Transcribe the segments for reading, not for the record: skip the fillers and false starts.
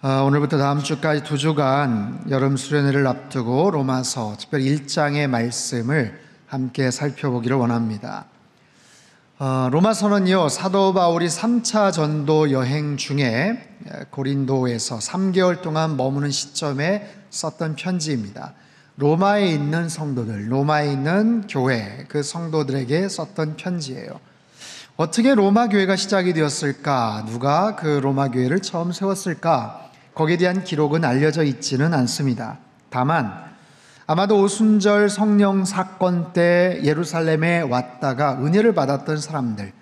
오늘부터 다음 주까지 2주간 여름 수련회를 앞두고 로마서 특별히 1장의 말씀을 함께 살펴보기를 원합니다. 로마서는요, 사도 바울이 3차 전도 여행 중에 고린도에서 3개월 동안 머무는 시점에 썼던 편지입니다. 로마에 있는 성도들, 로마에 있는 교회, 그 성도들에게 썼던 편지예요. 어떻게 로마 교회가 시작이 되었을까? 누가 그 로마 교회를 처음 세웠을까? 거기에 대한 기록은 알려져 있지는 않습니다. 다만 아마도 오순절 성령 사건 때 예루살렘에 왔다가 은혜를 받았던 사람들,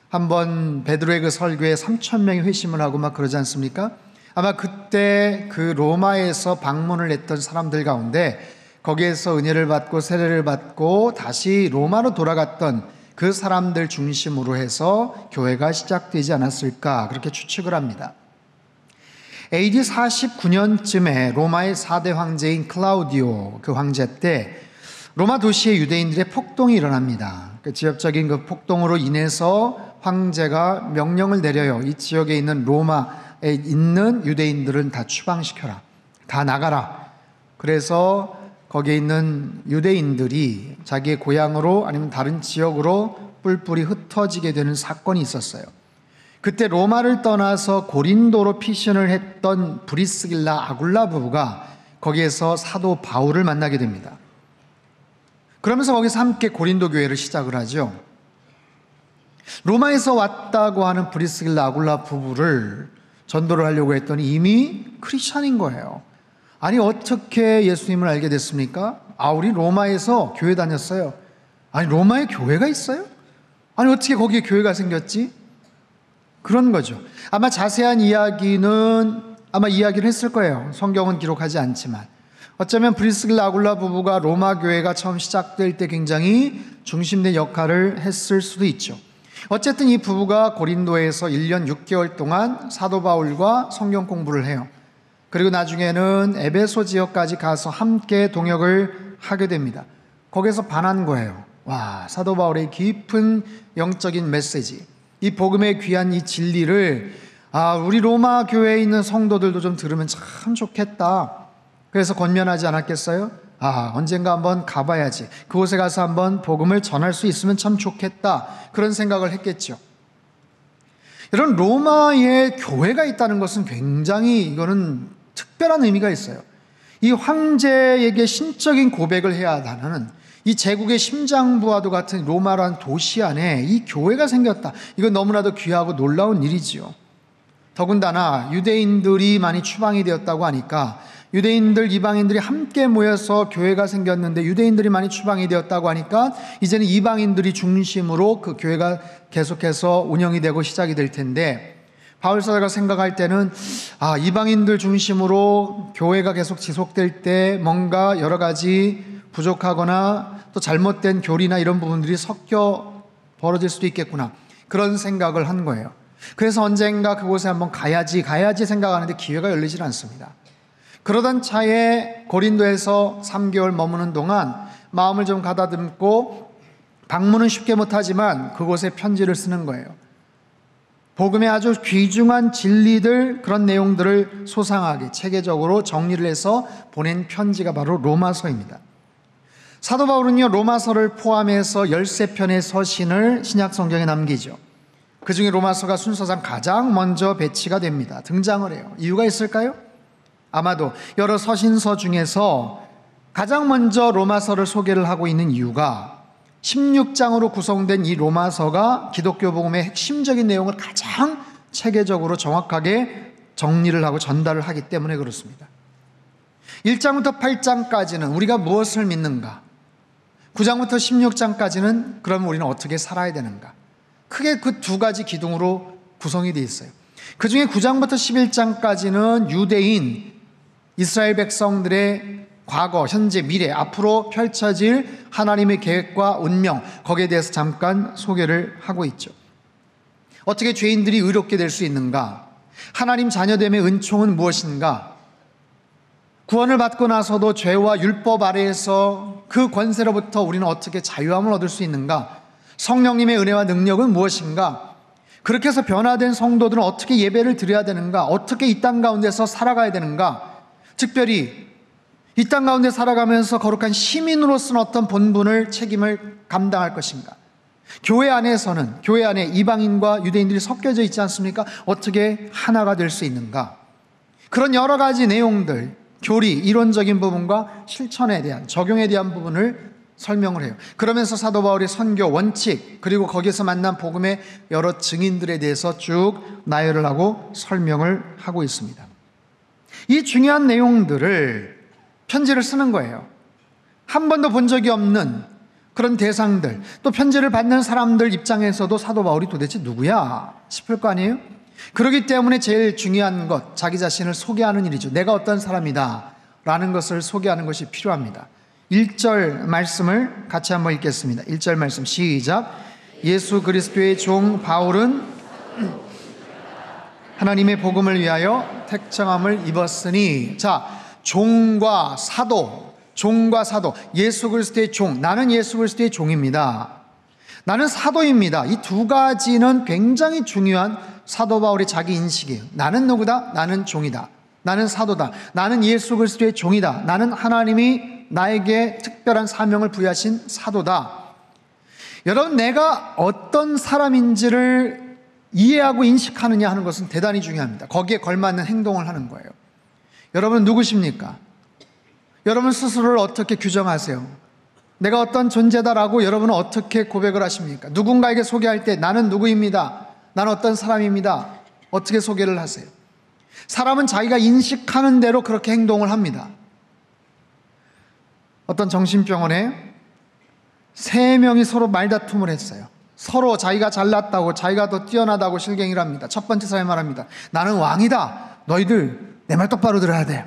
한번 베드로의 그 설교에 3,000명이 회심을 하고 막 그러지 않습니까? 아마 그때 그 로마에서 방문을 했던 사람들 가운데 거기에서 은혜를 받고 세례를 받고 다시 로마로 돌아갔던 그 사람들 중심으로 해서 교회가 시작되지 않았을까, 그렇게 추측을 합니다. AD 49년쯤에 로마의 4대 황제인 클라우디오 그 황제 때 로마 도시의 유대인들의 폭동이 일어납니다. 그 지역적인 그 폭동으로 인해서 황제가 명령을 내려요. 이 지역에 있는 로마에 있는 유대인들은 다 추방시켜라, 다 나가라. 그래서 거기에 있는 유대인들이 자기의 고향으로 아니면 다른 지역으로 뿔뿔이 흩어지게 되는 사건이 있었어요. 그때 로마를 떠나서 고린도로 피신을 했던 브리스길라 아굴라 부부가 거기에서 사도 바울을 만나게 됩니다. 그러면서 거기서 함께 고린도 교회를 시작을 하죠. 로마에서 왔다고 하는 브리스길라 아굴라 부부를 전도를 하려고 했더니 이미 크리스찬인 거예요. 아니, 어떻게 예수님을 알게 됐습니까? 우리 로마에서 교회 다녔어요. 아니, 로마에 교회가 있어요? 아니, 어떻게 거기에 교회가 생겼지? 그런 거죠. 아마 자세한 이야기는 이야기를 했을 거예요. 성경은 기록하지 않지만. 어쩌면 브리스길라 아굴라 부부가 로마 교회가 처음 시작될 때 굉장히 중심된 역할을 했을 수도 있죠. 어쨌든 이 부부가 고린도에서 1년 6개월 동안 사도 바울과 성경 공부를 해요. 그리고 나중에는 에베소 지역까지 가서 함께 동역을 하게 됩니다. 거기서 반한 거예요. 와, 사도 바울의 깊은 영적인 메시지, 이 복음의 귀한 이 진리를 우리 로마 교회에 있는 성도들도 좀 들으면 참 좋겠다. 그래서 권면하지 않았겠어요? 언젠가 한번 가봐야지. 그곳에 가서 한번 복음을 전할 수 있으면 참 좋겠다. 그런 생각을 했겠죠. 여러분, 로마에 교회가 있다는 것은 굉장히 이거는 특별한 의미가 있어요. 이 황제에게 신적인 고백을 해야 하는 이 제국의 심장부와도 같은 로마라는 도시 안에 이 교회가 생겼다. 이건 너무나도 귀하고 놀라운 일이지요. 더군다나 유대인들이 많이 추방이 되었다고 하니까 유대인들, 이방인들이 함께 모여서 교회가 생겼는데 유대인들이 많이 추방이 되었다고 하니까 이제는 이방인들이 중심으로 그 교회가 계속해서 운영이 되고 시작이 될 텐데, 바울 사도가 생각할 때는 이방인들 중심으로 교회가 계속 지속될 때 뭔가 여러 가지 부족하거나 또 잘못된 교리나 이런 부분들이 섞여 벌어질 수도 있겠구나, 그런 생각을 한 거예요. 그래서 언젠가 그곳에 한번 가야지 생각하는데 기회가 열리질 않습니다. 그러던 차에 고린도에서 3개월 머무는 동안 마음을 좀 가다듬고, 방문은 쉽게 못하지만 그곳에 편지를 쓰는 거예요. 복음의 아주 귀중한 진리들, 그런 내용들을 소상하게 체계적으로 정리를 해서 보낸 편지가 바로 로마서입니다. 사도 바울은요, 로마서를 포함해서 13편의 서신을 신약 성경에 남기죠. 그 중에 로마서가 순서상 가장 먼저 배치가 됩니다. 등장을 해요. 이유가 있을까요? 아마도 여러 서신서 중에서 가장 먼저 로마서를 소개를 하고 있는 이유가 16장으로 구성된 이 로마서가 기독교 복음의 핵심적인 내용을 가장 체계적으로 정확하게 정리를 하고 전달을 하기 때문에 그렇습니다. 1장부터 8장까지는 우리가 무엇을 믿는가, 9장부터 16장까지는 그럼 우리는 어떻게 살아야 되는가, 크게 그 두 가지 기둥으로 구성이 되어 있어요. 그 중에 9장부터 11장까지는 유대인 이스라엘 백성들의 과거, 현재, 미래, 앞으로 펼쳐질 하나님의 계획과 운명, 거기에 대해서 잠깐 소개를 하고 있죠. 어떻게 죄인들이 의롭게 될 수 있는가, 하나님 자녀됨의 은총은 무엇인가, 구원을 받고 나서도 죄와 율법 아래에서 그 권세로부터 우리는 어떻게 자유함을 얻을 수 있는가, 성령님의 은혜와 능력은 무엇인가, 그렇게 해서 변화된 성도들은 어떻게 예배를 드려야 되는가? 어떻게 이 땅 가운데서 살아가야 되는가? 특별히 이 땅 가운데 살아가면서 거룩한 시민으로서는 어떤 본분을, 책임을 감당할 것인가? 교회 안에서는, 교회 안에 이방인과 유대인들이 섞여져 있지 않습니까? 어떻게 하나가 될 수 있는가? 그런 여러 가지 내용들, 교리, 이론적인 부분과 실천에 대한, 적용에 대한 부분을 설명을 해요. 그러면서 사도 바울의 선교 원칙, 그리고 거기서 만난 복음의 여러 증인들에 대해서 쭉 나열을 하고 설명을 하고 있습니다. 이 중요한 내용들을 편지를 쓰는 거예요. 한 번도 본 적이 없는 그런 대상들, 또 편지를 받는 사람들 입장에서도 사도 바울이 도대체 누구야 싶을 거 아니에요? 그렇기 때문에 제일 중요한 것, 자기 자신을 소개하는 일이죠. 내가 어떤 사람이다 라는 것을 소개하는 것이 필요합니다. 1절 말씀을 같이 한번 읽겠습니다. 1절 말씀 시작. 예수 그리스도의 종 바울은 하나님의 복음을 위하여 택정함을 입었으니. 자, 종과 사도, 예수 그리스도의 종, 나는 예수 그리스도의 종입니다. 나는 사도입니다. 이 두 가지는 굉장히 중요한 사도 바울의 자기 인식이에요. 나는 누구다? 나는 종이다. 나는 사도다. 나는 예수 그리스도의 종이다. 나는 하나님이 나에게 특별한 사명을 부여하신 사도다. 여러분, 내가 어떤 사람인지를 이해하고 인식하느냐 하는 것은 대단히 중요합니다. 거기에 걸맞는 행동을 하는 거예요. 여러분 누구십니까? 여러분 스스로를 어떻게 규정하세요? 내가 어떤 존재다라고 여러분은 어떻게 고백을 하십니까? 누군가에게 소개할 때 나는 누구입니다. 나는 어떤 사람입니다. 어떻게 소개를 하세요? 사람은 자기가 인식하는 대로 그렇게 행동을 합니다. 어떤 정신병원에 3명이 서로 말다툼을 했어요. 서로 자기가 잘났다고, 자기가 더 뛰어나다고 실갱이를 합니다. 첫 번째 사람이 말합니다. 나는 왕이다. 너희들 내 말 똑바로 들어야 돼.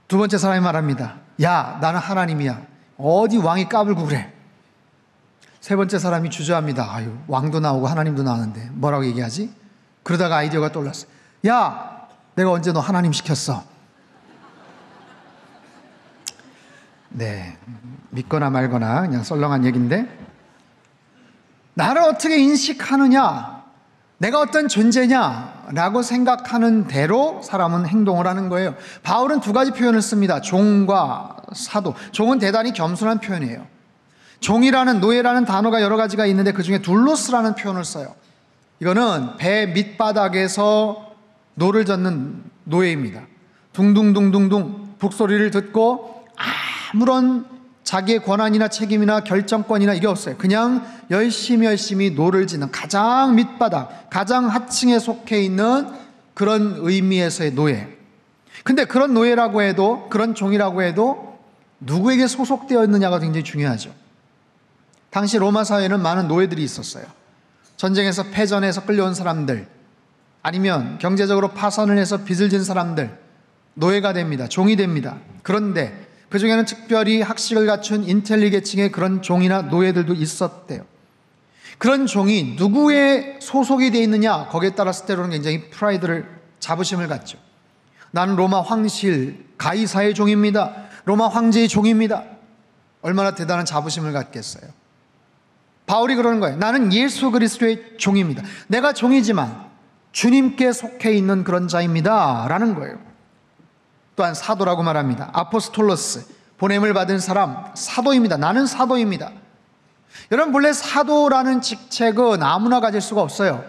두 번째 사람이 말합니다. 야, 나는 하나님이야. 어디 왕이 까불고 그래. 세 번째 사람이 주저합니다. 아유, 왕도 나오고 하나님도 나오는데 뭐라고 얘기하지? 그러다가 아이디어가 떠올랐어요. 야, 내가 언제 너 하나님 시켰어? 네, 믿거나 말거나 그냥 썰렁한 얘기인데, 나를 어떻게 인식하느냐, 내가 어떤 존재냐라고 생각하는 대로 사람은 행동을 하는 거예요. 바울은 두 가지 표현을 씁니다. 종과 사도. 종은 대단히 겸손한 표현이에요. 종이라는, 노예라는 단어가 여러 가지가 있는데 그중에 둘로스라는 표현을 써요. 이거는 배 밑바닥에서 노를 젓는 노예입니다. 둥둥둥둥둥 북소리를 듣고 아무런 자기의 권한이나 책임이나 결정권이나 이게 없어요. 그냥 열심히 노를 짓는 가장 밑바닥, 가장 하층에 속해 있는 그런 의미에서의 노예. 근데 그런 노예라고 해도, 그런 종이라고 해도 누구에게 소속되어 있느냐가 굉장히 중요하죠. 당시 로마 사회에는 많은 노예들이 있었어요. 전쟁에서 패전해서 끌려온 사람들, 아니면 경제적으로 파산을 해서 빚을 진 사람들, 노예가 됩니다. 종이 됩니다. 그런데 그 중에는 특별히 학식을 갖춘 인텔리 계층의 그런 종이나 노예들도 있었대요. 그런 종이 누구의 소속이 되어 있느냐, 거기에 따라서 때로는 굉장히 프라이드를, 자부심을 갖죠. 나는 로마 황실 가이사의 종입니다. 로마 황제의 종입니다. 얼마나 대단한 자부심을 갖겠어요. 바울이 그러는 거예요. 나는 예수 그리스도의 종입니다. 내가 종이지만 주님께 속해 있는 그런 자입니다 라는 거예요. 또한 사도라고 말합니다. 아포스톨로스, 보냄을 받은 사람, 사도입니다. 나는 사도입니다. 여러분, 본래 사도라는 직책은 아무나 가질 수가 없어요.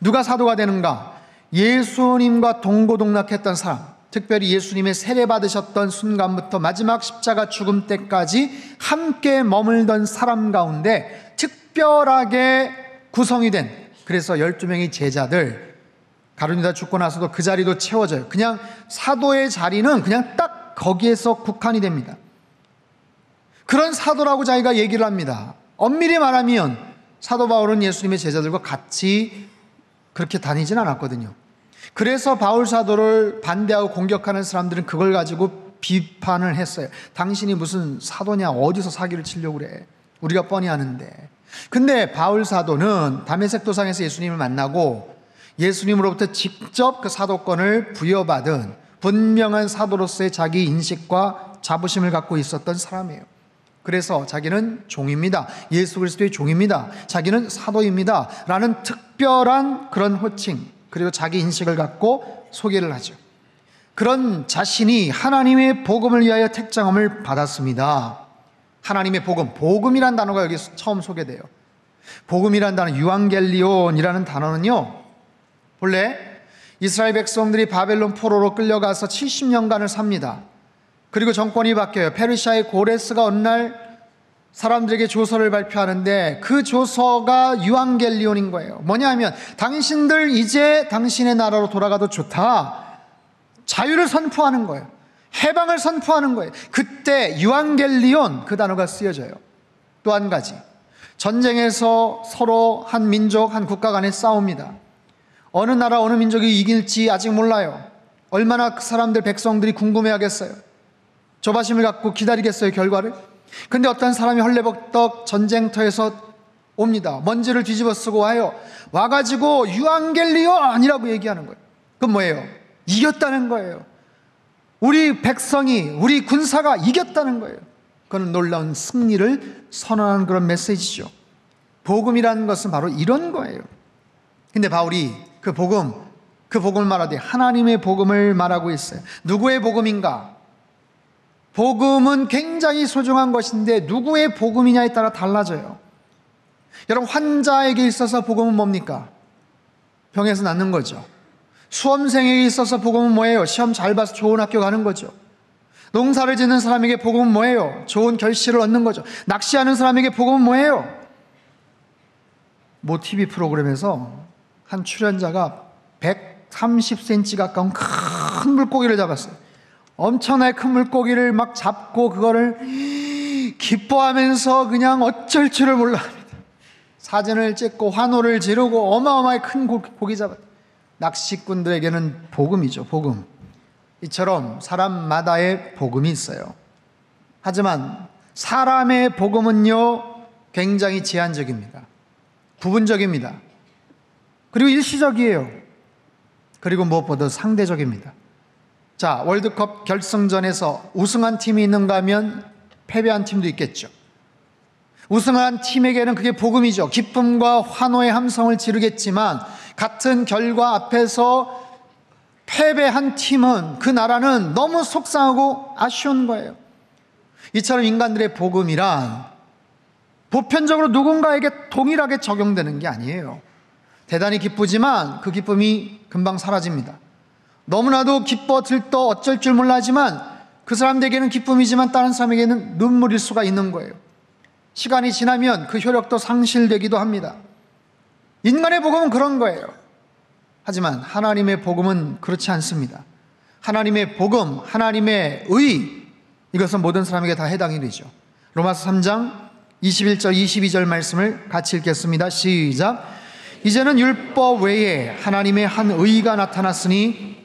누가 사도가 되는가? 예수님과 동고동락했던 사람, 특별히 예수님의 세례 받으셨던 순간부터 마지막 십자가 죽음 때까지 함께 머물던 사람 가운데 특별하게 구성이 된, 그래서 12명의 제자들, 가룟유다 죽고 나서도 그 자리도 채워져요. 그냥 사도의 자리는 그냥 딱 거기에서 국한이 됩니다. 그런 사도라고 자기가 얘기를 합니다. 엄밀히 말하면 사도 바울은 예수님의 제자들과 같이 그렇게 다니진 않았거든요. 그래서 바울 사도를 반대하고 공격하는 사람들은 그걸 가지고 비판을 했어요. 당신이 무슨 사도냐, 어디서 사기를 치려고 그래, 우리가 뻔히 아는데. 근데 바울 사도는 다메섹 도상에서 예수님을 만나고 예수님으로부터 직접 그 사도권을 부여받은 분명한 사도로서의 자기 인식과 자부심을 갖고 있었던 사람이에요. 그래서 자기는 종입니다. 예수 그리스도의 종입니다. 자기는 사도입니다. 라는 특별한 그런 호칭, 그리고 자기 인식을 갖고 소개를 하죠. 그런 자신이 하나님의 복음을 위하여 택정함을 받았습니다. 하나님의 복음, 복음이란 단어가 여기 처음 소개돼요. 복음이란 단어, 유앙겔리온이라는 단어는요, 본래 이스라엘 백성들이 바벨론 포로로 끌려가서 70년간을 삽니다. 그리고 정권이 바뀌어요. 페르시아의 고레스가 어느 날 사람들에게 조서를 발표하는데 그 조서가 유앙겔리온인 거예요. 뭐냐 하면 당신들 이제 당신의 나라로 돌아가도 좋다. 자유를 선포하는 거예요. 해방을 선포하는 거예요. 그때 유앙겔리온 그 단어가 쓰여져요. 또 한 가지, 전쟁에서 서로 한 민족, 한 국가 간에 싸웁니다. 어느 나라, 어느 민족이 이길지 아직 몰라요. 얼마나 그 사람들, 백성들이 궁금해하겠어요. 조바심을 갖고 기다리겠어요, 결과를. 근데 어떤 사람이 헐레벌떡 전쟁터에서 옵니다. 먼지를 뒤집어 쓰고 와가지고 유앙겔리온이라고 얘기하는 거예요. 그건 뭐예요? 이겼다는 거예요. 우리 백성이, 우리 군사가 이겼다는 거예요. 그건 놀라운 승리를 선언하는 그런 메시지죠. 복음이라는 것은 바로 이런 거예요. 근데 바울이 그 복음을 말하되 하나님의 복음을 말하고 있어요. 누구의 복음인가? 복음은 굉장히 소중한 것인데 누구의 복음이냐에 따라 달라져요. 여러분, 환자에게 있어서 복음은 뭡니까? 병에서 낫는 거죠. 수험생에게 있어서 복음은 뭐예요? 시험 잘 봐서 좋은 학교 가는 거죠. 농사를 짓는 사람에게 복음은 뭐예요? 좋은 결실을 얻는 거죠. 낚시하는 사람에게 복음은 뭐예요? 모 TV 프로그램에서 한 출연자가 130cm 가까운 큰 물고기를 잡았어요. 엄청나게 큰 물고기를 막 잡고 그거를 기뻐하면서 그냥 어쩔 줄을 몰라 합니다. 사진을 찍고 환호를 지르고 어마어마하게 큰 고기 잡았다. 낚시꾼들에게는 복음이죠, 복음. 이처럼 사람마다의 복음이 있어요. 하지만 사람의 복음은요, 굉장히 제한적입니다. 부분적입니다. 그리고 일시적이에요. 그리고 무엇보다 상대적입니다. 자, 월드컵 결승전에서 우승한 팀이 있는가 하면 패배한 팀도 있겠죠. 우승한 팀에게는 그게 복음이죠. 기쁨과 환호의 함성을 지르겠지만 같은 결과 앞에서 패배한 팀은, 그 나라는 너무 속상하고 아쉬운 거예요. 이처럼 인간들의 복음이란 보편적으로 누군가에게 동일하게 적용되는 게 아니에요. 대단히 기쁘지만 그 기쁨이 금방 사라집니다. 너무나도 기뻐 들떠 어쩔 줄 몰라지만 그 사람에게는 기쁨이지만 다른 사람에게는 눈물일 수가 있는 거예요. 시간이 지나면 그 효력도 상실되기도 합니다. 인간의 복음은 그런 거예요. 하지만 하나님의 복음은 그렇지 않습니다. 하나님의 복음, 하나님의 의, 이것은 모든 사람에게 다 해당이 되죠. 로마서 3장 21절 22절 말씀을 같이 읽겠습니다. 시작. 이제는 율법 외에 하나님의 한 의가 나타났으니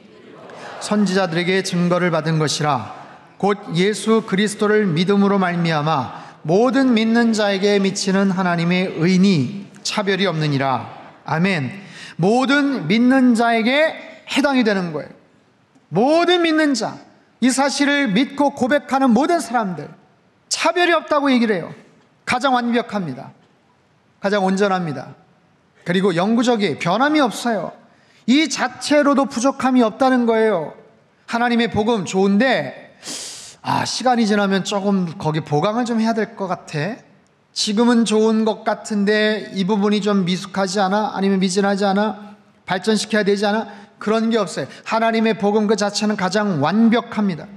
선지자들에게 증거를 받은 것이라. 곧 예수 그리스도를 믿음으로 말미암아 모든 믿는 자에게 미치는 하나님의 의니 차별이 없느니라. 아멘. 모든 믿는 자에게 해당이 되는 거예요. 모든 믿는 자, 이 사실을 믿고 고백하는 모든 사람들, 차별이 없다고 얘기를 해요. 가장 완벽합니다. 가장 온전합니다. 그리고 영구적이에요. 변함이 없어요. 이 자체로도 부족함이 없다는 거예요. 하나님의 복음 좋은데 시간이 지나면 조금 거기 보강을 좀 해야 될 것 같아. 지금은 좋은 것 같은데 이 부분이 좀 미숙하지 않아? 아니면 미진하지 않아? 발전시켜야 되지 않아? 그런 게 없어요. 하나님의 복음 그 자체는 가장 완벽합니다.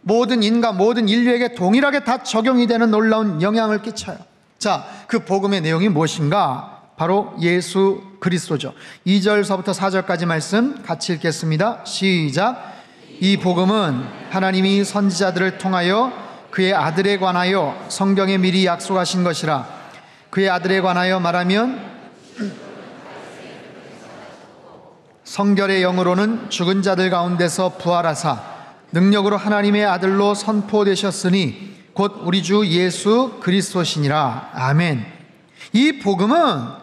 모든 인간, 모든 인류에게 동일하게 다 적용이 되는 놀라운 영향을 끼쳐요. 자, 그 복음의 내용이 무엇인가? 바로 예수 그리스도죠. 2절서부터 4절까지 말씀 같이 읽겠습니다. 시작. 이 복음은 하나님이 선지자들을 통하여 그의 아들에 관하여 성경에 미리 약속하신 것이라. 그의 아들에 관하여 말하면 성결의 영으로는 죽은 자들 가운데서 부활하사 능력으로 하나님의 아들로 선포되셨으니 곧 우리 주 예수 그리스도시니라. 아멘. 이 복음은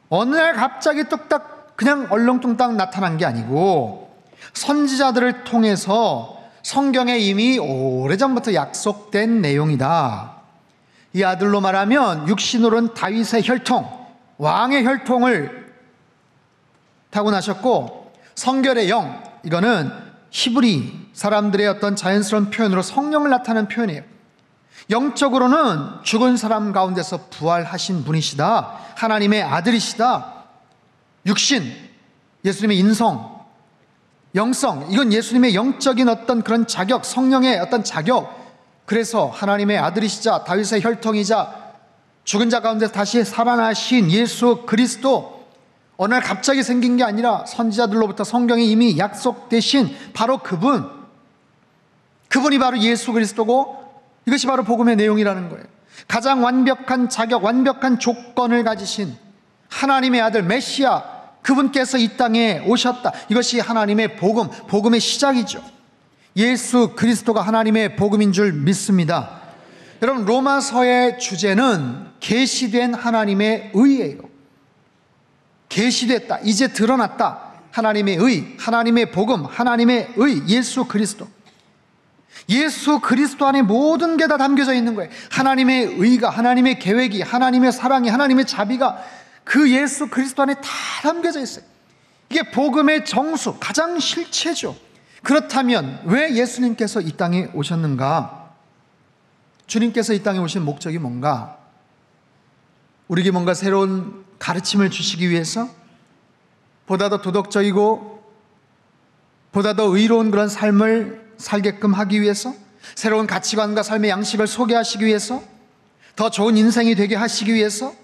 어느 날 갑자기 뚝딱 그냥 얼렁뚱땅 나타난 게 아니고 선지자들을 통해서 성경에 이미 오래전부터 약속된 내용이다. 이 아들로 말하면 육신으로는 다윗의 혈통, 왕의 혈통을 타고나셨고, 성결의 영, 이거는 히브리 사람들의 어떤 자연스러운 표현으로 성령을 나타내는 표현이에요. 영적으로는 죽은 사람 가운데서 부활하신 분이시다, 하나님의 아들이시다. 육신, 예수님의 인성, 영성, 이건 예수님의 영적인 어떤 그런 자격, 성령의 어떤 자격. 그래서 하나님의 아들이시자 다윗의 혈통이자 죽은 자 가운데 다시 살아나신 예수 그리스도, 어느 날 갑자기 생긴 게 아니라 선지자들로부터 성경에 이미 약속되신 바로 그분이 바로 예수 그리스도고, 이것이 바로 복음의 내용이라는 거예요. 가장 완벽한 자격, 완벽한 조건을 가지신 하나님의 아들 메시아, 그분께서 이 땅에 오셨다. 이것이 하나님의 복음, 복음의 시작이죠. 예수 그리스도가 하나님의 복음인 줄 믿습니다. 여러분, 로마서의 주제는 계시된 하나님의 의예요. 계시됐다, 이제 드러났다. 하나님의 의, 하나님의 복음, 하나님의 의, 예수 그리스도. 예수 그리스도 안에 모든 게 다 담겨져 있는 거예요. 하나님의 의가, 하나님의 계획이, 하나님의 사랑이, 하나님의 자비가 그 예수 그리스도 안에 다 담겨져 있어요. 이게 복음의 정수, 가장 실체죠. 그렇다면 왜 예수님께서 이 땅에 오셨는가? 주님께서 이 땅에 오신 목적이 뭔가? 우리에게 뭔가 새로운 가르침을 주시기 위해서? 보다 더 도덕적이고 보다 더 의로운 그런 삶을 살게끔 하기 위해서? 새로운 가치관과 삶의 양식을 소개하시기 위해서? 더 좋은 인생이 되게 하시기 위해서?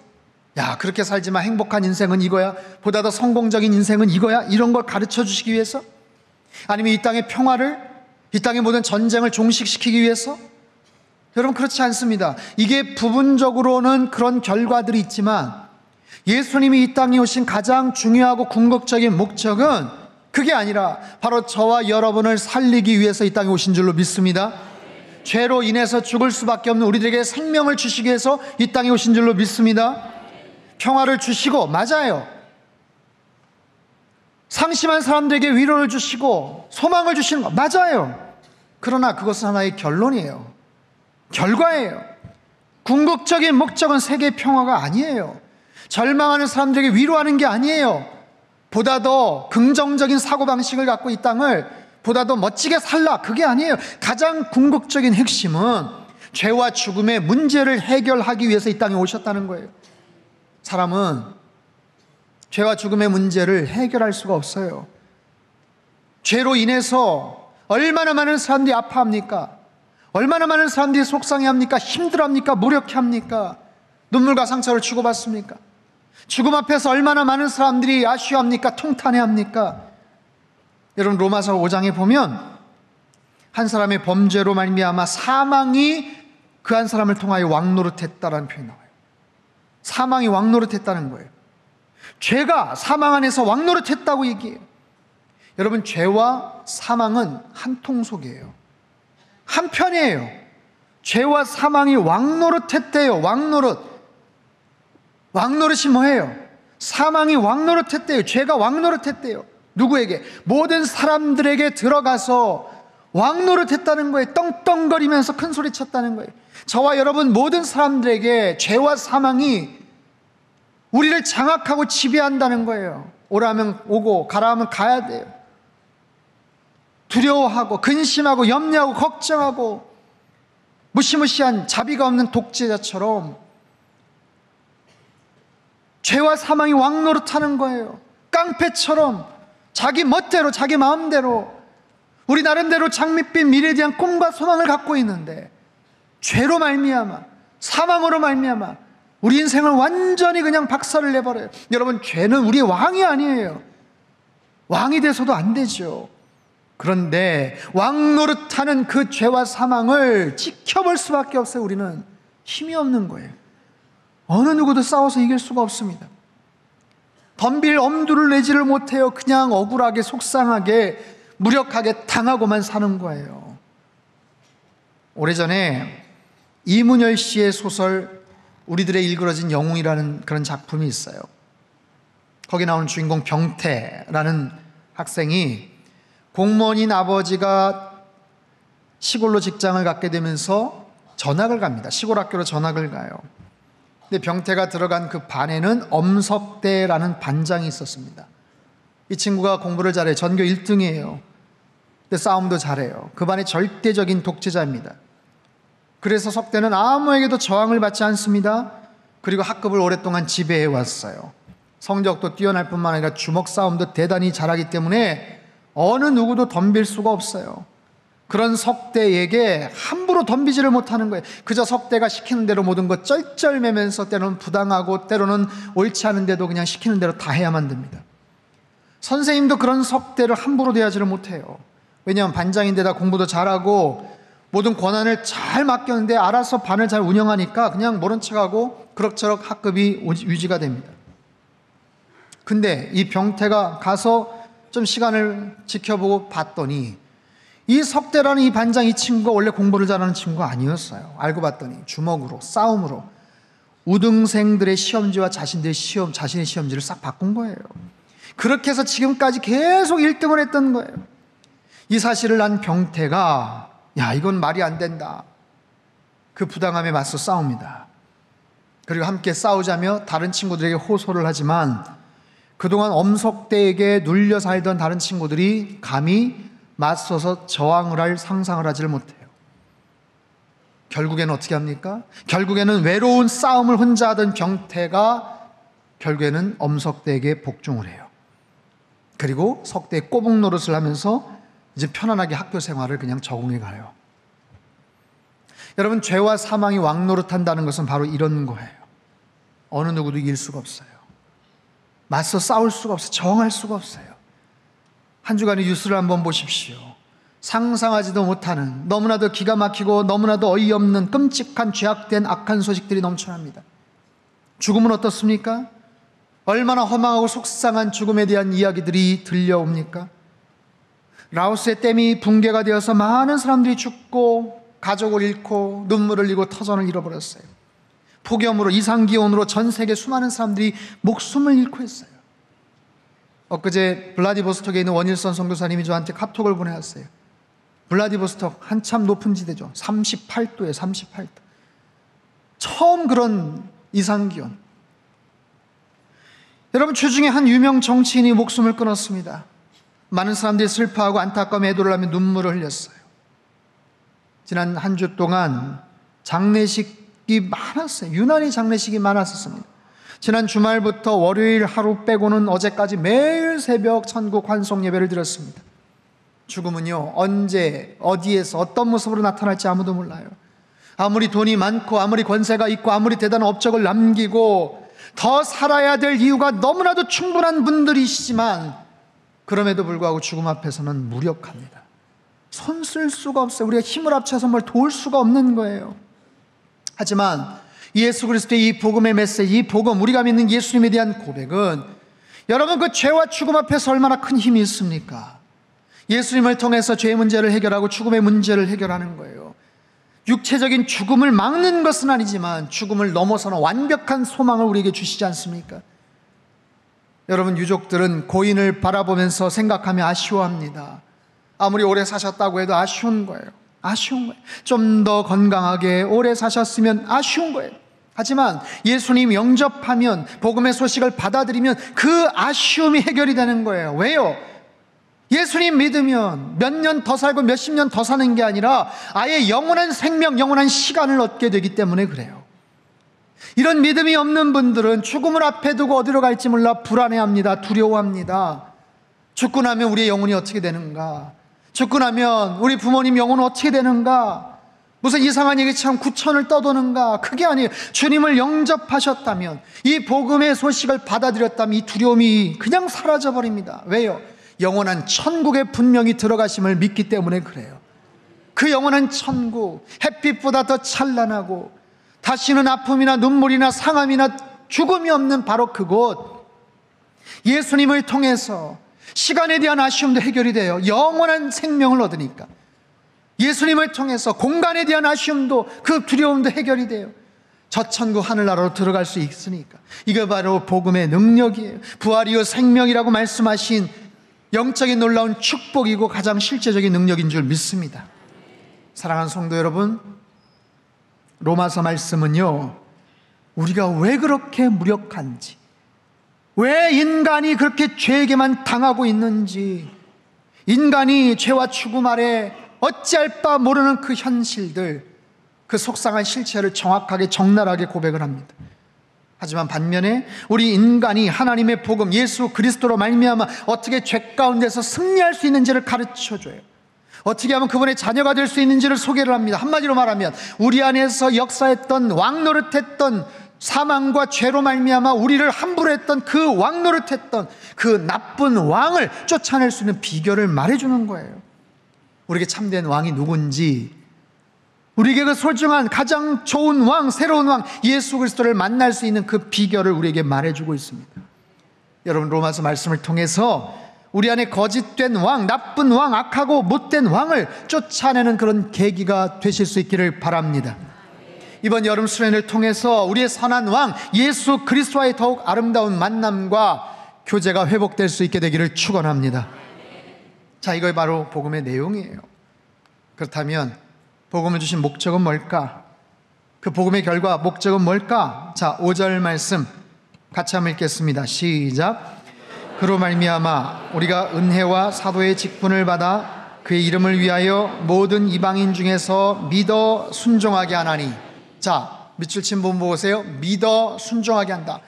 야, 그렇게 살지만 행복한 인생은 이거야, 보다 더 성공적인 인생은 이거야, 이런 걸 가르쳐 주시기 위해서? 아니면 이 땅의 평화를, 이 땅의 모든 전쟁을 종식시키기 위해서? 여러분, 그렇지 않습니다. 이게 부분적으로는 그런 결과들이 있지만 예수님이 이 땅에 오신 가장 중요하고 궁극적인 목적은 그게 아니라 바로 저와 여러분을 살리기 위해서 이 땅에 오신 줄로 믿습니다. 죄로 인해서 죽을 수밖에 없는 우리들에게 생명을 주시기 위해서 이 땅에 오신 줄로 믿습니다. 평화를 주시고, 맞아요, 상심한 사람들에게 위로를 주시고 소망을 주시는 거 맞아요. 그러나 그것은 하나의 결론이에요. 결과예요. 궁극적인 목적은 세계 평화가 아니에요. 절망하는 사람들에게 위로하는 게 아니에요. 보다 더 긍정적인 사고방식을 갖고 이 땅을 보다 더 멋지게 살라, 그게 아니에요. 가장 궁극적인 핵심은 죄와 죽음의 문제를 해결하기 위해서 이 땅에 오셨다는 거예요. 사람은 죄와 죽음의 문제를 해결할 수가 없어요. 죄로 인해서 얼마나 많은 사람들이 아파합니까? 얼마나 많은 사람들이 속상해합니까? 힘들어합니까? 무력해합니까? 눈물과 상처를 주고받습니까? 죽음 앞에서 얼마나 많은 사람들이 아쉬워합니까? 통탄해합니까? 여러분, 로마서 5장에 보면 한 사람의 범죄로 말미암아 사망이 그 한 사람을 통하여 왕노릇했다라는 표현이 나와요. 사망이 왕노릇했다는 거예요. 죄가 사망 안에서 왕노릇했다고 얘기해요. 여러분, 죄와 사망은 한 통속이에요. 한 편이에요. 죄와 사망이 왕노릇했대요. 왕노릇이 뭐예요? 사망이 왕노릇했대요. 죄가 왕노릇했대요. 누구에게? 모든 사람들에게 들어가서 왕노릇했다는 거예요. 떵떵거리면서 큰 소리 쳤다는 거예요. 저와 여러분 모든 사람들에게 죄와 사망이 우리를 장악하고 지배한다는 거예요. 오라 하면 오고 가라 하면 가야 돼요. 두려워하고 근심하고 염려하고 걱정하고 무시무시한 자비가 없는 독재자처럼 죄와 사망이 왕노릇하는 거예요. 깡패처럼 자기 멋대로 자기 마음대로 우리 나름대로 장밋빛 미래에 대한 꿈과 소망을 갖고 있는데 죄로 말미암아 사망으로 말미암아 우리 인생을 완전히 그냥 박살을 내버려요. 여러분, 죄는 우리의 왕이 아니에요. 왕이 돼서도 안 되죠. 그런데 왕노릇하는 그 죄와 사망을 지켜볼 수밖에 없어요. 우리는 힘이 없는 거예요. 어느 누구도 싸워서 이길 수가 없습니다. 덤빌 엄두를 내지를 못해요. 그냥 억울하게 속상하게 무력하게 당하고만 사는 거예요. 오래전에 이문열 씨의 소설 우리들의 일그러진 영웅이라는 그런 작품이 있어요. 거기 나오는 주인공 병태라는 학생이 공무원인 아버지가 시골로 직장을 갖게 되면서 전학을 갑니다. 시골 학교로 전학을 가요. 근데 병태가 들어간 그 반에는 엄석대라는 반장이 있었습니다. 이 친구가 공부를 잘해요. 전교 1등이에요. 근데 싸움도 잘해요. 그 반의 절대적인 독재자입니다. 그래서 석대는 아무에게도 저항을 받지 않습니다. 그리고 학급을 오랫동안 지배해 왔어요. 성적도 뛰어날 뿐만 아니라 주먹 싸움도 대단히 잘하기 때문에 어느 누구도 덤빌 수가 없어요. 그런 석대에게 함부로 덤비지를 못하는 거예요. 그저 석대가 시키는 대로 모든 것 쩔쩔매면서 때로는 부당하고 때로는 옳지 않은데도 그냥 시키는 대로 다 해야만 됩니다. 선생님도 그런 석대를 함부로 대하지를 못해요. 왜냐하면 반장인데다 공부도 잘하고 모든 권한을 잘 맡겼는데 알아서 반을 잘 운영하니까 그냥 모른 척하고 그럭저럭 학급이 유지가 됩니다. 근데 이 병태가 가서 좀 시간을 지켜보고 봤더니 이 석대라는 이 반장, 이 친구가 원래 공부를 잘하는 친구가 아니었어요. 알고 봤더니 주먹으로, 싸움으로 우등생들의 시험지와 자신의 시험지를 싹 바꾼 거예요. 그렇게 해서 지금까지 계속 1등을 했던 거예요. 이 사실을 난 병태가 야, 이건 말이 안 된다. 그 부당함에 맞서 싸웁니다. 그리고 함께 싸우자며 다른 친구들에게 호소를 하지만 그동안 엄석대에게 눌려 살던 다른 친구들이 감히 맞서서 저항을 할 상상을 하지를 못해요. 결국에는 어떻게 합니까? 결국에는 외로운 싸움을 혼자 하던 병태가 결국에는 엄석대에게 복종을 해요. 그리고 석대의 꼬북 노릇을 하면서 이제 편안하게 학교 생활을 그냥 적응해 가요. 여러분, 죄와 사망이 왕노릇한다는 것은 바로 이런 거예요. 어느 누구도 이길 수가 없어요. 맞서 싸울 수가 없어요. 저항할 수가 없어요. 한 주간의 뉴스를 한번 보십시오. 상상하지도 못하는 너무나도 기가 막히고 너무나도 어이없는 끔찍한 죄악된 악한 소식들이 넘쳐납니다. 죽음은 어떻습니까? 얼마나 허망하고 속상한 죽음에 대한 이야기들이 들려옵니까? 라오스의 댐이 붕괴가 되어서 많은 사람들이 죽고 가족을 잃고 눈물을 흘리고 터전을 잃어버렸어요. 폭염으로 이상기온으로 전 세계 수많은 사람들이 목숨을 잃고 했어요. 엊그제 블라디보스톡에 있는 원일선 선교사님이 저한테 카톡을 보내왔어요. 블라디보스톡 한참 높은 지대죠. 38도에 38도. 처음 그런 이상기온. 여러분, 주중에 한 유명 정치인이 목숨을 끊었습니다. 많은 사람들이 슬퍼하고 안타까움 애도를 하며 눈물을 흘렸어요. 지난 한 주 동안 장례식이 많았어요. 유난히 장례식이 많았었습니다. 지난 주말부터 월요일 하루 빼고는 어제까지 매일 새벽 천국 환송 예배를 드렸습니다. 죽음은요, 언제 어디에서 어떤 모습으로 나타날지 아무도 몰라요. 아무리 돈이 많고 아무리 권세가 있고 아무리 대단한 업적을 남기고 더 살아야 될 이유가 너무나도 충분한 분들이시지만 그럼에도 불구하고 죽음 앞에서는 무력합니다. 손 쓸 수가 없어요. 우리가 힘을 합쳐서 뭘 도울 수가 없는 거예요. 하지만 예수 그리스도의 이 복음의 메시지, 이 복음, 우리가 믿는 예수님에 대한 고백은 여러분, 그 죄와 죽음 앞에서 얼마나 큰 힘이 있습니까? 예수님을 통해서 죄의 문제를 해결하고 죽음의 문제를 해결하는 거예요. 육체적인 죽음을 막는 것은 아니지만 죽음을 넘어서는 완벽한 소망을 우리에게 주시지 않습니까? 여러분, 유족들은 고인을 바라보면서 생각하며 아쉬워합니다. 아무리 오래 사셨다고 해도 아쉬운 거예요. 아쉬운 거예요. 좀 더 건강하게 오래 사셨으면 아쉬운 거예요. 하지만 예수님 영접하면, 복음의 소식을 받아들이면 그 아쉬움이 해결이 되는 거예요. 왜요? 예수님 믿으면 몇 년 더 살고 몇십 년 더 사는 게 아니라 아예 영원한 생명, 영원한 시간을 얻게 되기 때문에 그래요. 이런 믿음이 없는 분들은 죽음을 앞에 두고 어디로 갈지 몰라 불안해합니다. 두려워합니다. 죽고 나면 우리의 영혼이 어떻게 되는가? 죽고 나면 우리 부모님 영혼은 어떻게 되는가? 무슨 이상한 얘기처럼 구천을 떠도는가? 그게 아니에요. 주님을 영접하셨다면, 이 복음의 소식을 받아들였다면 이 두려움이 그냥 사라져버립니다. 왜요? 영원한 천국에 분명히 들어가심을 믿기 때문에 그래요. 그 영원한 천국, 햇빛보다 더 찬란하고 다시는 아픔이나 눈물이나 상함이나 죽음이 없는 바로 그곳, 예수님을 통해서 시간에 대한 아쉬움도 해결이 돼요. 영원한 생명을 얻으니까. 예수님을 통해서 공간에 대한 아쉬움도, 그 두려움도 해결이 돼요. 저 천국 하늘나라로 들어갈 수 있으니까. 이게 바로 복음의 능력이에요. 부활이요 생명이라고 말씀하신 영적인 놀라운 축복이고 가장 실제적인 능력인 줄 믿습니다. 사랑하는 성도 여러분, 로마서 말씀은요, 우리가 왜 그렇게 무력한지, 왜 인간이 그렇게 죄에게만 당하고 있는지, 인간이 죄와 죽음 아래 어찌할 바 모르는 그 현실들, 그 속상한 실체를 정확하게 적나라하게 고백을 합니다. 하지만 반면에 우리 인간이 하나님의 복음 예수 그리스도로 말미암아 어떻게 죄 가운데서 승리할 수 있는지를 가르쳐줘요. 어떻게 하면 그분의 자녀가 될 수 있는지를 소개를 합니다. 한마디로 말하면 우리 안에서 역사했던 왕노릇했던 사망과 죄로 말미암아 우리를 함부로 했던 그 왕노릇했던 그 나쁜 왕을 쫓아낼 수 있는 비결을 말해주는 거예요. 우리에게 참된 왕이 누군지, 우리에게 그 소중한 가장 좋은 왕, 새로운 왕 예수 그리스도를 만날 수 있는 그 비결을 우리에게 말해주고 있습니다. 여러분, 로마서 말씀을 통해서 우리 안에 거짓된 왕, 나쁜 왕, 악하고 못된 왕을 쫓아내는 그런 계기가 되실 수 있기를 바랍니다. 이번 여름 수련을 통해서 우리의 선한 왕 예수 그리스도와의 더욱 아름다운 만남과 교제가 회복될 수 있게 되기를 축원합니다. 자, 이거 바로 복음의 내용이에요. 그렇다면 복음을 주신 목적은 뭘까? 그 복음의 결과 목적은 뭘까? 자, 5절 말씀 같이 한번 읽겠습니다. 시작. 그로 말미암아 우리가 은혜와 사도의 직분을 받아 그의 이름을 위하여 모든 이방인 중에서 믿어 순종하게 하나니. 자, 밑줄 친 분 보세요. 믿어 순종하게 한다.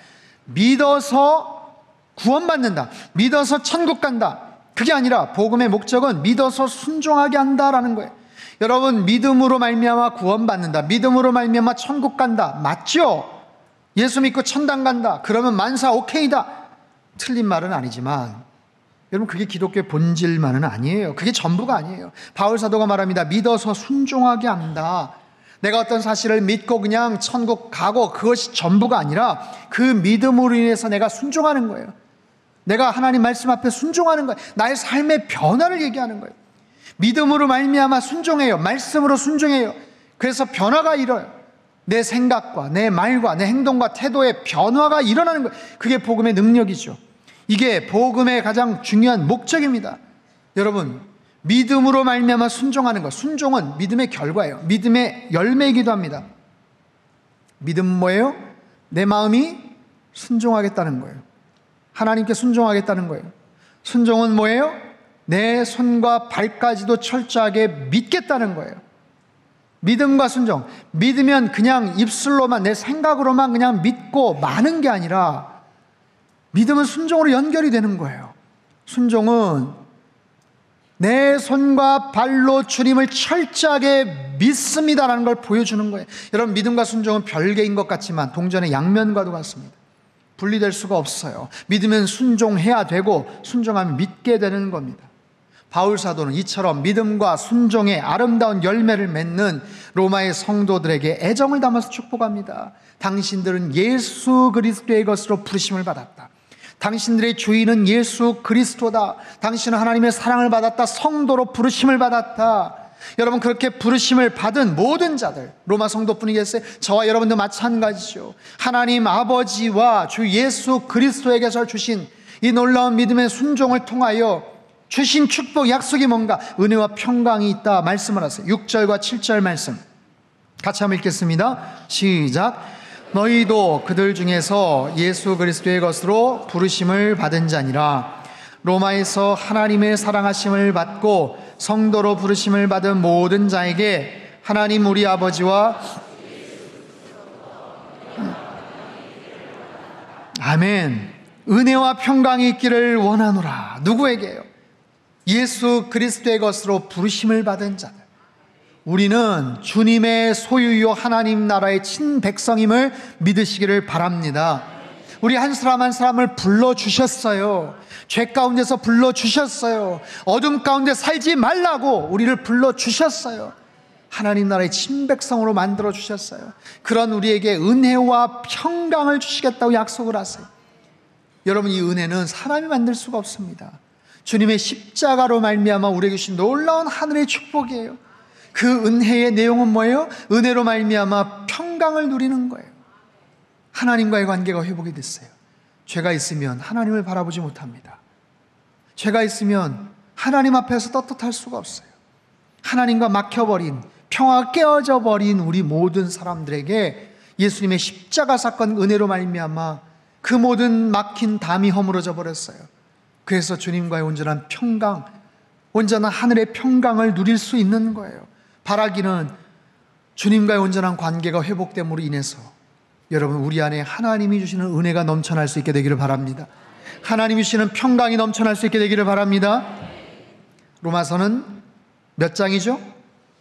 믿어서 구원받는다. 믿어서 천국 간다. 그게 아니라 복음의 목적은 믿어서 순종하게 한다라는 거예요. 여러분, 믿음으로 말미암아 구원받는다, 믿음으로 말미암아 천국 간다, 맞죠? 예수 믿고 천당 간다, 그러면 만사 오케이다. 틀린 말은 아니지만 여러분, 그게 기독교의 본질만은 아니에요. 그게 전부가 아니에요. 바울 사도가 말합니다. 믿어서 순종하게 한다. 내가 어떤 사실을 믿고 그냥 천국 가고 그것이 전부가 아니라 그 믿음으로 인해서 내가 순종하는 거예요. 내가 하나님 말씀 앞에 순종하는 거예요. 나의 삶의 변화를 얘기하는 거예요. 믿음으로 말미암아 순종해요. 말씀으로 순종해요. 그래서 변화가 일어나요. 내 생각과 내 말과 내 행동과 태도의 변화가 일어나는 거예요. 그게 복음의 능력이죠. 이게 복음의 가장 중요한 목적입니다. 여러분, 믿음으로 말미암아 순종하는 것, 순종은 믿음의 결과예요. 믿음의 열매이기도 합니다. 믿음은 뭐예요? 내 마음이 순종하겠다는 거예요. 하나님께 순종하겠다는 거예요. 순종은 뭐예요? 내 손과 발까지도 철저하게 믿겠다는 거예요. 믿음과 순종. 믿으면 그냥 입술로만, 내 생각으로만 그냥 믿고 마는 게 아니라 믿음은 순종으로 연결이 되는 거예요. 순종은 내 손과 발로 주님을 철저하게 믿습니다라는 걸 보여주는 거예요. 여러분, 믿음과 순종은 별개인 것 같지만 동전의 양면과도 같습니다. 분리될 수가 없어요. 믿으면 순종해야 되고 순종하면 믿게 되는 겁니다. 바울 사도는 이처럼 믿음과 순종의 아름다운 열매를 맺는 로마의 성도들에게 애정을 담아서 축복합니다. 당신들은 예수 그리스도의 것으로 부르심을 받았다. 당신들의 주인은 예수 그리스도다. 당신은 하나님의 사랑을 받았다. 성도로 부르심을 받았다. 여러분, 그렇게 부르심을 받은 모든 자들, 로마 성도뿐이겠어요? 저와 여러분도 마찬가지죠. 하나님 아버지와 주 예수 그리스도에게서 주신 이 놀라운 믿음의 순종을 통하여 주신 축복, 약속이 뭔가? 은혜와 평강이 있다 말씀을 하세요. 6절과 7절 말씀 같이 한번 읽겠습니다. 시작. 너희도 그들 중에서 예수 그리스도의 것으로 부르심을 받은 자니라. 로마에서 하나님의 사랑하심을 받고 성도로 부르심을 받은 모든 자에게 하나님 우리 아버지와 아멘, 은혜와 평강이 있기를 원하노라. 누구에게요? 예수 그리스도의 것으로 부르심을 받은 자들. 우리는 주님의 소유요 하나님 나라의 친백성임을 믿으시기를 바랍니다. 우리 한 사람 한 사람을 불러주셨어요. 죄 가운데서 불러주셨어요. 어둠 가운데 살지 말라고 우리를 불러주셨어요. 하나님 나라의 친백성으로 만들어주셨어요. 그런 우리에게 은혜와 평강을 주시겠다고 약속을 하세요. 여러분, 이 은혜는 사람이 만들 수가 없습니다. 주님의 십자가로 말미암아 우리에게 주신 놀라운 하늘의 축복이에요. 그 은혜의 내용은 뭐예요? 은혜로 말미암아 평강을 누리는 거예요. 하나님과의 관계가 회복이 됐어요. 죄가 있으면 하나님을 바라보지 못합니다. 죄가 있으면 하나님 앞에서 떳떳할 수가 없어요. 하나님과 막혀버린 평화가 깨어져 버린 우리 모든 사람들에게 예수님의 십자가 사건 은혜로 말미암아 그 모든 막힌 담이 허물어져 버렸어요. 그래서 주님과의 온전한 평강, 온전한 하늘의 평강을 누릴 수 있는 거예요. 바라기는 주님과의 온전한 관계가 회복됨으로 인해서 여러분, 우리 안에 하나님이 주시는 은혜가 넘쳐날 수 있게 되기를 바랍니다. 하나님이 주시는 평강이 넘쳐날 수 있게 되기를 바랍니다. 로마서는 몇 장이죠?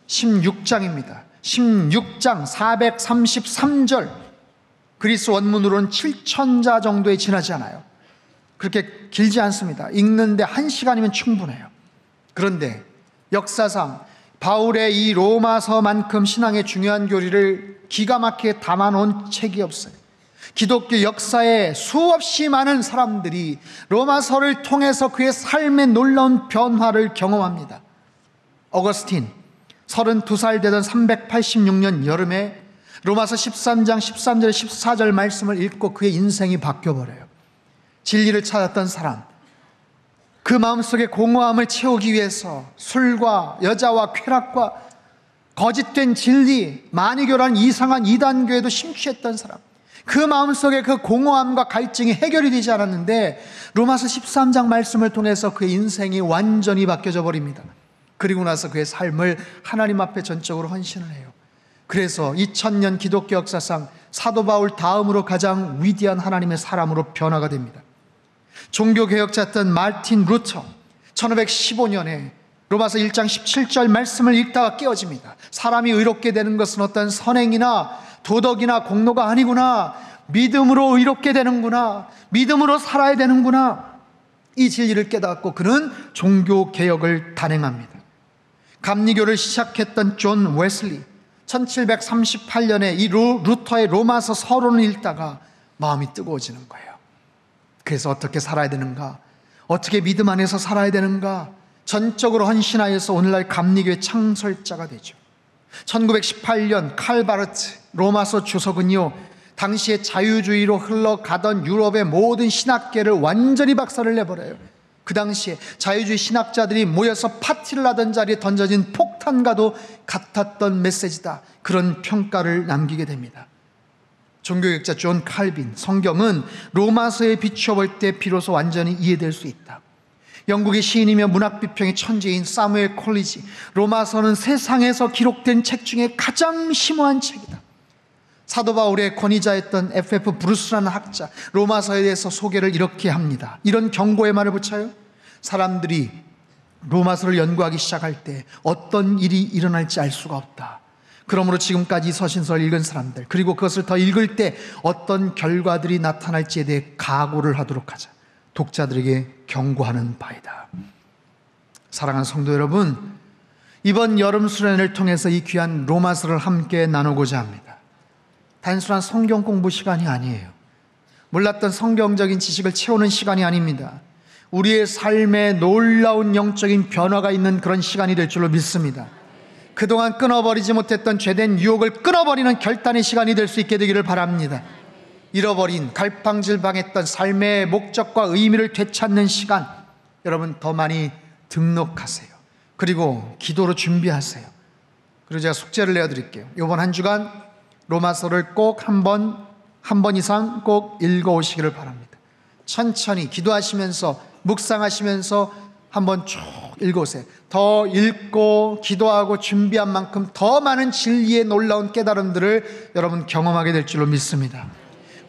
16장입니다. 16장 433절, 그리스 원문으로는 7,000자 정도에 지나지 않아요. 그렇게 길지 않습니다. 읽는데 1시간이면 충분해요. 그런데 역사상 바울의 이 로마서만큼 신앙의 중요한 교리를 기가 막히게 담아놓은 책이 없어요. 기독교 역사에 수없이 많은 사람들이 로마서를 통해서 그의 삶의 놀라운 변화를 경험합니다. 어거스틴 32살 되던 386년 여름에 로마서 13장 13절 14절 말씀을 읽고 그의 인생이 바뀌어버려요. 진리를 찾았던 사람, 그 마음속에 공허함을 채우기 위해서 술과 여자와 쾌락과 거짓된 진리, 만유교라는 이상한 이단교에도 심취했던 사람, 그 마음속에 그 공허함과 갈증이 해결이 되지 않았는데 로마서 13장 말씀을 통해서 그의 인생이 완전히 바뀌어져 버립니다. 그리고 나서 그의 삶을 하나님 앞에 전적으로 헌신을 해요. 그래서 2000년 기독교 역사상 사도 바울 다음으로 가장 위대한 하나님의 사람으로 변화가 됩니다. 종교개혁자였던 마틴 루터, 1515년에 로마서 1장 17절 말씀을 읽다가 깨어집니다. 사람이 의롭게 되는 것은 어떤 선행이나 도덕이나 공로가 아니구나, 믿음으로 의롭게 되는구나, 믿음으로 살아야 되는구나, 이 진리를 깨닫고 그는 종교개혁을 단행합니다. 감리교를 시작했던 존 웨슬리, 1738년에 이 루터의 로마서 서론을 읽다가 마음이 뜨거워지는 거예요. 그래서 어떻게 살아야 되는가, 어떻게 믿음 안에서 살아야 되는가 전적으로 헌신하여서 오늘날 감리교의 창설자가 되죠. 1918년 칼 바르트 로마서 주석은요, 당시에 자유주의로 흘러가던 유럽의 모든 신학계를 완전히 박살을 내버려요. 그 당시에 자유주의 신학자들이 모여서 파티를 하던 자리에 던져진 폭탄과도 같았던 메시지다, 그런 평가를 남기게 됩니다. 종교학자 존 칼빈, 성경은 로마서에 비추어볼 때 비로소 완전히 이해될 수 있다. 영국의 시인이며 문학비평의 천재인 사무엘 콜리지, 로마서는 세상에서 기록된 책 중에 가장 심오한 책이다. 사도 바울의 권위자였던 F.F. 브루스라는 학자, 로마서에 대해서 소개를 이렇게 합니다. 이런 경고의 말을 붙여요. 사람들이 로마서를 연구하기 시작할 때 어떤 일이 일어날지 알 수가 없다. 그러므로 지금까지 서신서를 읽은 사람들, 그리고 그것을 더 읽을 때 어떤 결과들이 나타날지에 대해 각오를 하도록 하자. 독자들에게 경고하는 바이다. 사랑하는 성도 여러분, 이번 여름 수련회를 통해서 이 귀한 로마서를 함께 나누고자 합니다. 단순한 성경 공부 시간이 아니에요. 몰랐던 성경적인 지식을 채우는 시간이 아닙니다. 우리의 삶에 놀라운 영적인 변화가 있는 그런 시간이 될 줄로 믿습니다. 그동안 끊어버리지 못했던 죄된 유혹을 끊어버리는 결단의 시간이 될 수 있게 되기를 바랍니다. 잃어버린, 갈팡질팡했던 삶의 목적과 의미를 되찾는 시간, 여러분 더 많이 등록하세요. 그리고 기도로 준비하세요. 그리고 제가 숙제를 내어드릴게요. 이번 한 주간 로마서를 꼭 한 번 이상 꼭 읽어오시기를 바랍니다. 천천히 기도하시면서, 묵상하시면서 한번 쭉 읽어오세요. 더 읽고 기도하고 준비한 만큼 더 많은 진리의 놀라운 깨달음들을 여러분 경험하게 될 줄로 믿습니다.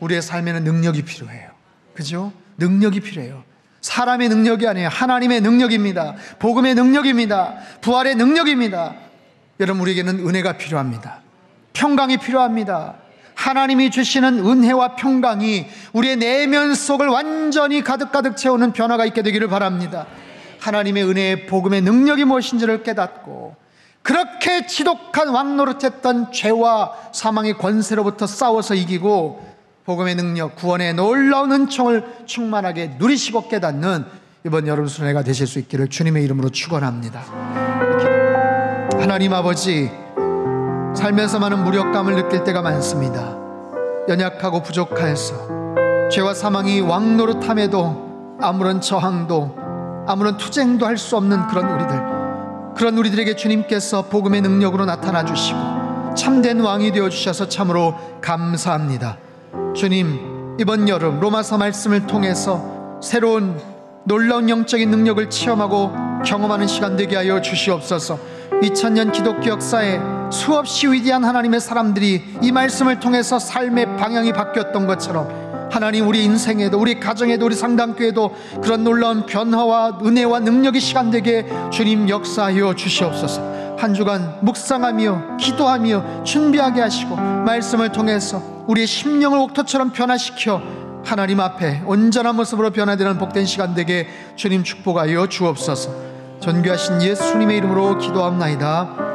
우리의 삶에는 능력이 필요해요. 그죠? 능력이 필요해요. 사람의 능력이 아니에요. 하나님의 능력입니다. 복음의 능력입니다. 부활의 능력입니다. 여러분, 우리에게는 은혜가 필요합니다. 평강이 필요합니다. 하나님이 주시는 은혜와 평강이 우리의 내면 속을 완전히 가득 채우는 변화가 있게 되기를 바랍니다. 하나님의 은혜의 복음의 능력이 무엇인지를 깨닫고 그렇게 지독한 왕노릇했던 죄와 사망의 권세로부터 싸워서 이기고 복음의 능력, 구원의 놀라운 은총을 충만하게 누리시고 깨닫는 이번 여름 수련회가 되실 수 있기를 주님의 이름으로 축원합니다. 하나님 아버지, 살면서 많은 무력감을 느낄 때가 많습니다. 연약하고 부족해서 죄와 사망이 왕노릇함에도 아무런 저항도 아무런 투쟁도 할 수 없는 그런 우리들, 그런 우리들에게 주님께서 복음의 능력으로 나타나 주시고 참된 왕이 되어 주셔서 참으로 감사합니다. 주님, 이번 여름 로마서 말씀을 통해서 새로운 놀라운 영적인 능력을 체험하고 경험하는 시간 되게 하여 주시옵소서. 2000년 기독교 역사에 수없이 위대한 하나님의 사람들이 이 말씀을 통해서 삶의 방향이 바뀌었던 것처럼 하나님, 우리 인생에도, 우리 가정에도, 우리 상담교회도 그런 놀라운 변화와 은혜와 능력의 시간 되게 주님 역사하여 주시옵소서. 한 주간 묵상하며 기도하며 준비하게 하시고 말씀을 통해서 우리의 심령을 옥토처럼 변화시켜 하나님 앞에 온전한 모습으로 변화되는 복된 시간 되게 주님 축복하여 주옵소서. 존귀하신 예수님의 이름으로 기도합나이다.